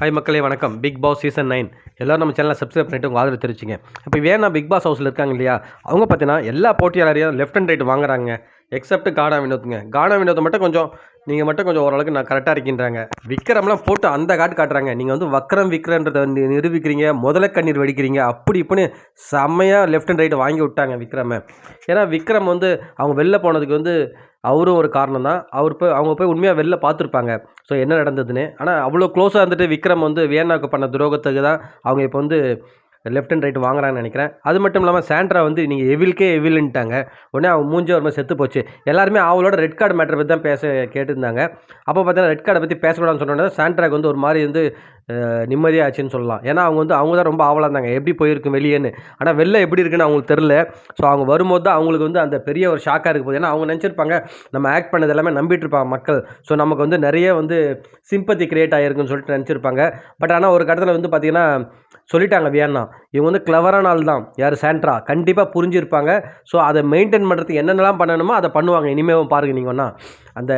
Hi மக்களே வணக்கம். Big Boss season 9 எல்லோரும் நம்ம சேனலை சப்ஸ்கிரைப் பண்ணிட்டு உங்கள் ஆதரவு தெரிவிச்சிங்க. இப்போ வேணா பிக் பாஸ் ஹவுஸில் இருக்காங்க இல்லையா, அவங்க பார்த்தீங்கன்னா எல்லா போட்டியாளரையும் லெஃப்ட் அண்ட் ரைட் வாங்குறாங்க. எக்ஸப்ட் கானா வினோத்துங்க. கானா வினோத்தை மட்டும் கொஞ்சம் நீங்கள் மட்டும் கொஞ்சம் ஓரளவுக்கு நான் கரெக்டாக இருக்கின்றாங்க. விக்ரம்லாம் போட்டு அந்த காட்டுறாங்க. நீங்கள் வந்து வக்ரம் விக்ரன்றதை நிரூபிக்கிறீங்க, முதல கண்ணீர் வடிக்கிறீங்க, அப்படி இப்படின்னு செம்மையாக லெஃப்ட் அண்ட் ரைட் வாங்கி விட்டாங்க விக்ரமை. ஏன்னா விக்ரம் வந்து அவங்க வெளில போனதுக்கு வந்து அவரும் ஒரு காரணம் தான். அவங்க போய் உண்மையாக வெளில பார்த்துருப்பாங்க ஸோ என்ன நடந்ததுன்னு. ஆனால் அவ்வளோ க்ளோஸாக இருந்துட்டு விக்ரம் வந்து வியன்னாவுக்கு பண்ண துரோகத்துக்கு தான் அவங்க இப்போ வந்து லெஃப்ட் அண்ட் ரைட் வாங்குறாங்கன்னு நினைக்கிறேன். அது மட்டும் இல்லாமல் சாண்ட்ரா வந்து நீங்கள் எவில்கே எவில்ன்ட்டாங்க. உடனே அவன் மூஞ்சி ஒரு மாதிரி செத்து போச்சு. எல்லாருமே அவளோட ரெட் கார்டு மேட்டரை பற்றி தான் கேட்டிருந்தாங்க. அப்போ பார்த்தீங்கன்னா ரெட் கார்டை பற்றி பேசக்கூடாதுன்னு சொன்னோன்னா சாண்ட்ராக்கு வந்து ஒரு மாதிரி வந்து நிம்மதியாக ஆச்சுன்னு சொல்லலாம். ஏன்னா அவங்க தான் ரொம்ப ஆவலாக இருந்தாங்க எப்படி போயிருக்கும் வெளியேன்னு. ஆனால் வெளில எப்படி இருக்குன்னு அவங்களுக்கு தெரில. ஸோ அவங்க வரும்போது தான் அவங்களுக்கு வந்து அந்த பெரிய ஒரு ஷாக்காக இருக்க போகுது. ஏன்னா அவங்க நினச்சிருப்பாங்க நம்ம ஆக்ட் பண்ணது எல்லாமே நம்பிட்டு இருப்பாங்க மக்கள். ஸோ நமக்கு வந்து நிறைய வந்து சிம்பத்தி கிரியேட் ஆகிருக்குன்னு சொல்லிட்டு நினச்சிருப்பாங்க. பட் ஆனால் ஒரு கட்டத்தில் வந்து பார்த்திங்கன்னா சொல்லிட்டாங்க வியன்னா, இவங்க வந்து கிளவரான ஆள் தான். யார் சாண்ட்ரா கண்டிப்பாக புரிஞ்சிருப்பாங்க. ஸோ அதை மெயின்டைன் பண்ணுறதுக்கு என்னென்னலாம் பண்ணணுமோ அதை பண்ணுவாங்க. இனிமேல் பாருங்கள் நீங்கள் ஒன்றா அந்த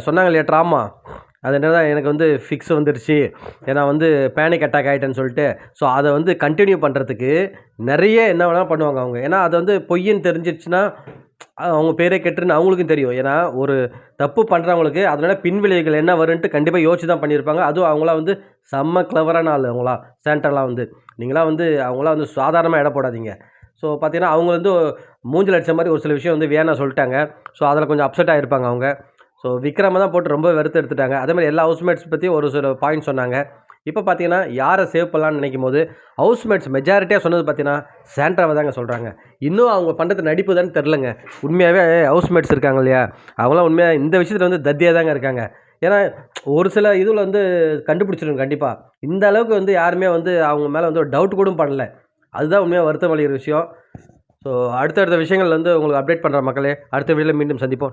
சொன்னாங்க இல்லையா ட்ராமா, அது என்ன தான் எனக்கு வந்து ஃபிக்ஸ் வந்துடுச்சு, ஏன்னா வந்து பேனிக் அட்டாக் ஆகிட்டேன்னு சொல்லிட்டு. ஸோ அதை வந்து கண்டினியூ பண்ணுறதுக்கு நிறைய என்ன வேணால் பண்ணுவாங்க அவங்க. ஏன்னா அது வந்து பொய்ன்னு தெரிஞ்சிடுச்சுன்னா அவங்க பேரே கெட்டுருன்னு அவங்களுக்கும் தெரியும். ஏன்னா ஒரு தப்பு பண்ணுறவங்களுக்கு அதனால பின்விளைவுகள் என்ன வரும்ன்ட்டு கண்டிப்பாக யோசிச்சு தான் பண்ணியிருப்பாங்க. அதுவும் அவங்களாம் வந்து செம்ம கிளவரான ஆள். அவங்களாம் சாண்டர்லாம் வந்து நீங்களாம் வந்து அவங்களாம் வந்து சாதாரணமாக இட போடாதீங்க. ஸோ பார்த்தீங்கன்னா அவங்க வந்து மூஞ்சில் அடித்த மாதிரி ஒரு சில விஷயம் வந்து வேணா சொல்லிட்டாங்க. ஸோ அதில் கொஞ்சம் அப்செட் ஆகிருப்பாங்க அவங்க. ஸோ விக்ரமை தான் போட்டு ரொம்ப வெறுத்து எடுத்துட்டாங்க. அதேமாதிரி எல்லா ஹவுஸ்மேட்ஸ் பற்றி ஒரு சில பாயிண்ட் சொன்னாங்க. இப்போ பார்த்தீங்கன்னா யாரை சேவ் பண்ணலான்னு நினைக்கும் போது ஹவுஸ்மேட்ஸ் மெஜாரிட்டியாக சொன்னது பார்த்தீங்கன்னா சாண்ட்ராவை தாங்க சொல்கிறாங்க. இன்னும் அவங்க பண்ணுறது நடிப்பு தான் தெரிலங்க. உண்மையாகவே ஹவுஸ்மேட்ஸ் இருக்காங்க இல்லையா, அவங்களாம் உண்மையாக இந்த விஷயத்தில் வந்து தத்தியாக தாங்க இருக்காங்க. ஏன்னா ஒரு சில இதில் வந்து கண்டுபிடிச்சிருங்க கண்டிப்பாக. இந்த அளவுக்கு வந்து யாருமே வந்து அவங்க மேலே வந்து ஒரு டவுட் கூட பண்ணல. அதுதான் உண்மையாக வருத்தம் அளிக்கிற விஷயம். ஸோ அடுத்தடுத்த விஷயங்கள் வந்து உங்களுக்கு அப்டேட் பண்ணுற மக்களே. அடுத்த வீடியோவில் மீண்டும் சந்திப்போம்.